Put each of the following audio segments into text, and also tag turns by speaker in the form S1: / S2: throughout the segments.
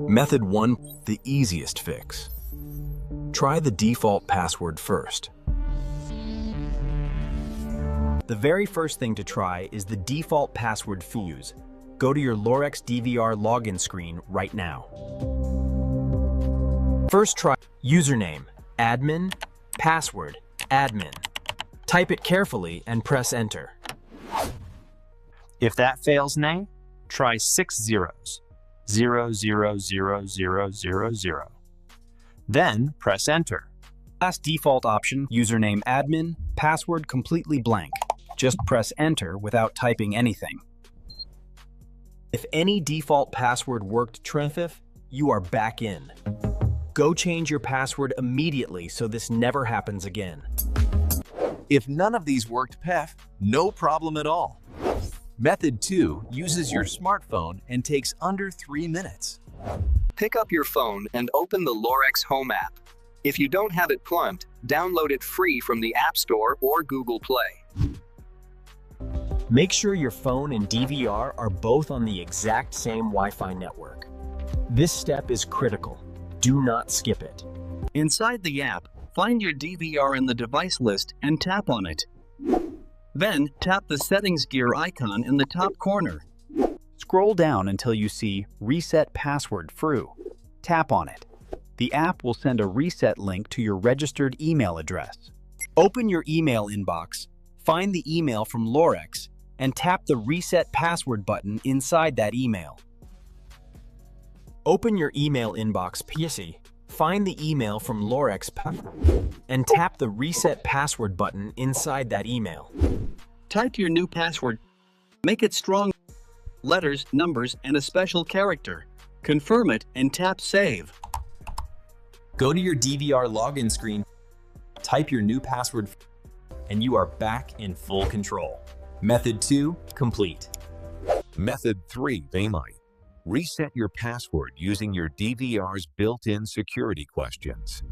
S1: Method 1, the easiest fix. Try the default password first.
S2: The very first thing to try is the default password fuse. Go to your Lorex DVR login screen right now. First try username, admin, password, admin. Type it carefully and press enter.
S3: If that fails, try 6 zeros. 0000000. Then press enter.
S2: Last default option, username admin, password completely blank. Just press enter without typing anything. If any default password worked trefif, you are back in. Go change your password immediately so this never happens again.
S4: If none of these worked PEF, no problem at all. Method 2 uses your smartphone and takes under 3 minutes.
S5: Pick up your phone and open the Lorex Home app. If you don't have it plugged, download it free from the App Store or Google Play.
S2: Make sure your phone and DVR are both on the exact same Wi-Fi network. This step is critical. Do not skip it.
S6: Inside the app, find your DVR in the device list and tap on it. Then, tap the settings gear icon in the top corner.
S7: Scroll down until you see Reset Password Through. Tap on it. The app will send a reset link to your registered email address.
S2: Open your email inbox, find the email from Lorex, and tap the Reset Password button inside that email. Open your email inbox PC, find the email from Lorex, and tap the Reset Password button inside that email.
S6: Type your new password. Make it strong. Letters, numbers, and a special character. Confirm it and tap Save.
S1: Go to your DVR login screen, type your new password, and you are back in full control. Method 2 complete.
S4: Method 3, reset your password using your DVR's built-in security questions.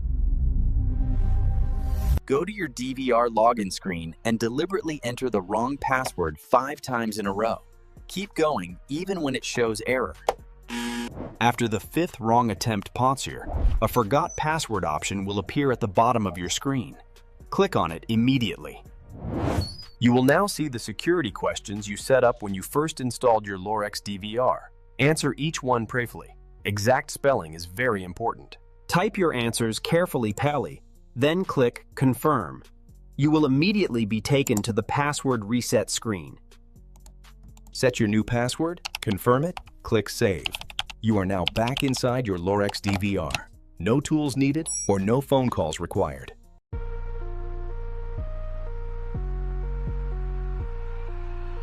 S2: Go to your DVR login screen and deliberately enter the wrong password 5 times in a row. Keep going even when it shows error. After the 5th wrong attempt posture, a Forgot Password option will appear at the bottom of your screen. Click on it immediately. You will now see the security questions you set up when you first installed your Lorex DVR. Answer each one prayerfully. Exact spelling is very important. Type your answers carefully, then click Confirm. You will immediately be taken to the password reset screen. Set your new password, confirm it, click Save. You are now back inside your Lorex DVR. No tools needed or no phone calls required.